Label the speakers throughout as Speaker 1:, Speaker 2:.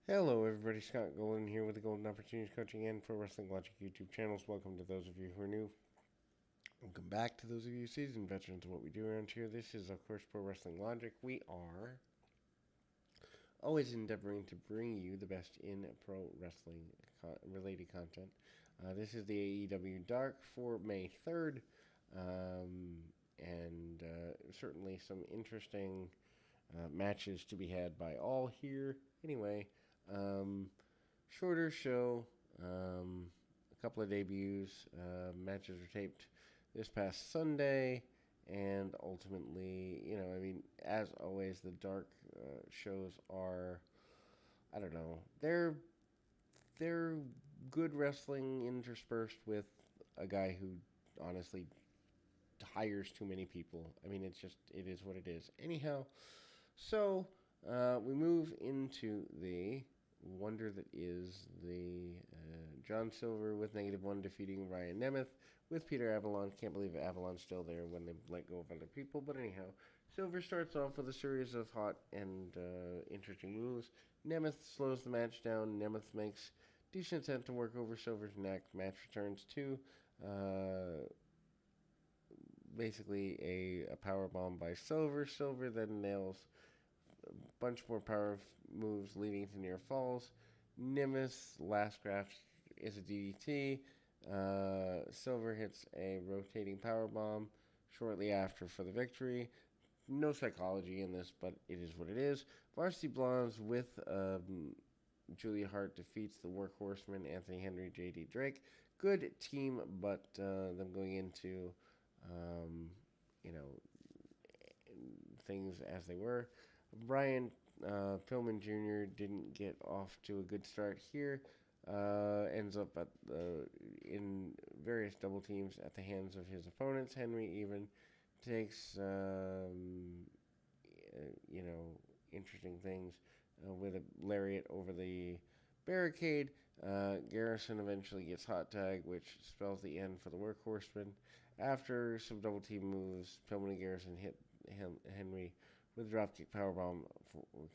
Speaker 1: Hello, everybody. Scott Golden here with the Golden Opportunities Coaching and Pro Wrestling Logic YouTube channels. Welcome to those of you who are new. Welcome back to those of you seasoned veterans of what we do around here. This is, of course, Pro Wrestling Logic. We are always endeavoring to bring you the best in pro wrestling related content. This is the AEW Dark for May 3rd, and certainly some interesting matches to be had by all here. Anyway, um, shorter show, a couple of debuts. Matches were taped this past Sunday, and ultimately, as always, the dark shows are, I don't know, they're good wrestling interspersed with a guy who honestly hires too many people. I mean, it is what it is. Anyhow, so we move into the wonder that is the John Silver with -1 defeating Ryan Nemeth with Peter Avalon. Can't believe Avalon's still there when they let go of other people. But anyhow, Silver starts off with a series of hot and interesting moves. Nemeth slows the match down. Nemeth makes decent attempt to work over Silver's neck. Match returns to basically a power bomb by Silver. Silver then nails bunch more power moves leading to near falls. Nimbus last graph is a DDT. Silver hits a rotating power bomb shortly after for the victory. No psychology in this, but it is what it is. Varsity Blondes with Julia Hart defeats the Workhorsemen, Anthony Henry, JD Drake. Good team, but them going into, um, you know, things as they were. Brian Pillman Jr. didn't get off to a good start here. Ends up in various double teams at the hands of his opponents. Henry even takes, interesting things with a lariat over the barricade. Garrison eventually gets hot tag, which spells the end for the Workhorsemen. After some double team moves, Pillman and Garrison hit Henry with a dropkick powerbomb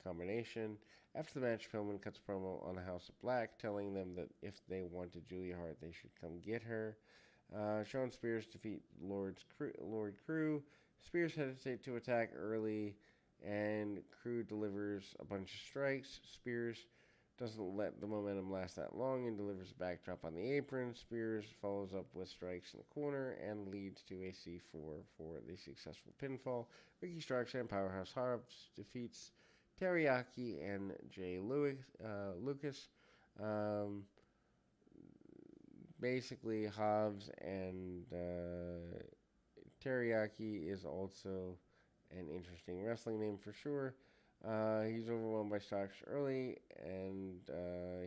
Speaker 1: combination. After the match, Pillman cuts a promo on the House of Black, telling them that if they wanted Julia Hart, they should come get her. Sean Spears defeat Lord Crew. Spears hesitates to attack early, and Crew delivers a bunch of strikes. Spears doesn't let the momentum last that long and delivers a backdrop on the apron. Spears follows up with strikes in the corner and leads to a C4 for the successful pinfall. Ricky Starkson and Powerhouse Harps defeats Teriyaki and Lucas. Um, Basically, Hobbs and Teriyaki is also an interesting wrestling name for sure. He's overwhelmed by Starks early, and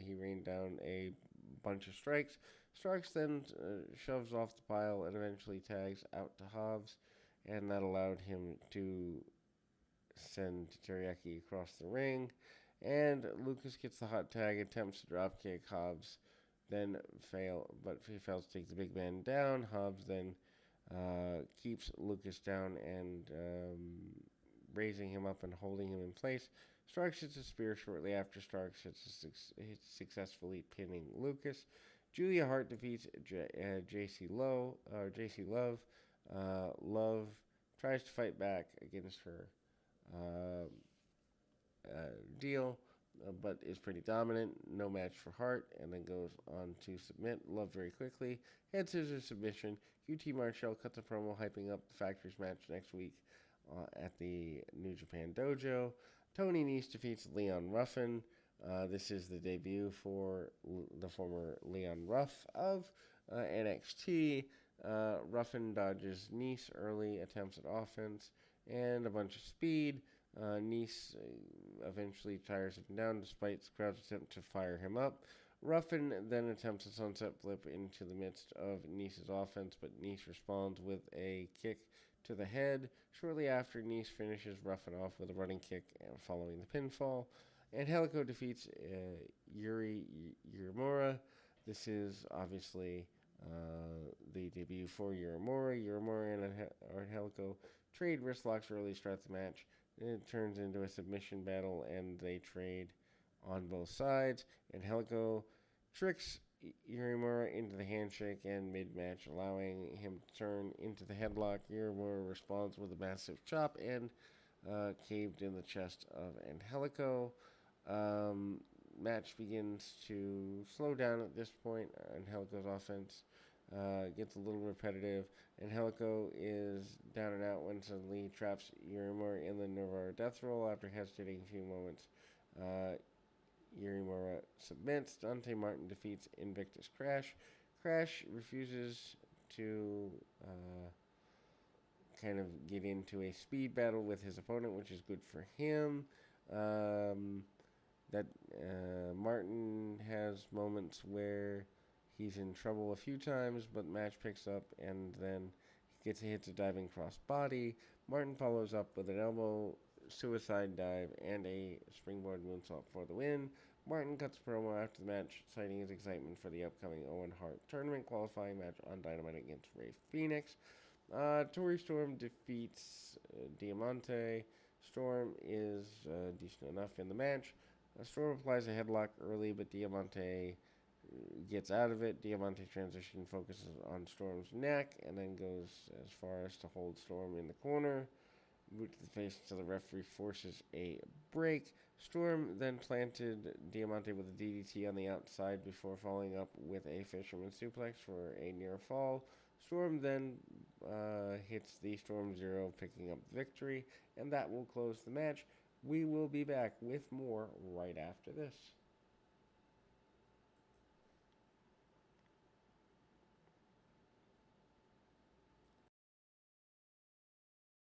Speaker 1: he rained down a bunch of strikes. Starks then shoves off the pile and eventually tags out to Hobbs, and that allowed him to send Teriyaki across the ring. And Lucas gets the hot tag, attempts to dropkick Hobbs, then he fails to take the big man down. Hobbs then keeps Lucas down and raising him up and holding him in place. Starks hits a spear shortly after. Starks hits successfully pinning Lucas. Julia Hart defeats JC Love. Love tries to fight back against her uh, deal, but is pretty dominant. No match for Hart, and then goes on to submit Love very quickly. Head scissors submission. QT Marshall cuts a promo hyping up the Factories match next week at the New Japan Dojo. Tony Nese defeats Leon Ruffin. This is the debut for the former Leon Ruff of NXT. Ruffin dodges Nese early attempts at offense and a bunch of speed. Nese eventually tires him down despite the crowd's attempt to fire him up. Ruffin then attempts a sunset flip into the midst of Nese's offense, but Nese responds with a kick to the head. Shortly after, Nese finishes Ruffin off with a running kick following the pinfall. Angelico defeats Yuri Uemura. This is obviously the debut for Uemura. Uemura and Angelico trade wrist locks early to start the match. It turns into a submission battle, and they trade on both sides. Angelico tricks Uemura into the handshake and mid-match, allowing him to turn into the headlock. Uemura responds with a massive chop and caved in the chest of Angelico. Match begins to slow down at this point. Angelico's offense gets a little repetitive. Angelico is down and out when suddenly traps Uemura in the Navarro death roll after hesitating a few moments. Uemura submits. Dante Martin defeats Invictus Crash. Crash refuses to kind of get into a speed battle with his opponent, which is good for him. Martin has moments where he's in trouble a few times, but the match picks up, and then he hits a diving cross body. Martin follows up with an elbow suicide dive and a springboard moonsault for the win. Martin cuts a promo after the match, citing his excitement for the upcoming Owen Hart tournament qualifying match on Dynamite against Rey Fenix. Tory Storm defeats Diamante. Storm is decent enough in the match. Storm applies a headlock early, but Diamante gets out of it. Diamante transition focuses on Storm's neck and then goes as far as to hold Storm in the corner. Boot to the face until the referee forces a break. Storm then planted Diamante with a DDT on the outside before following up with a fisherman suplex for a near fall. Storm then hits the Storm Zero, picking up the victory, and that will close the match. We will be back with more right after this.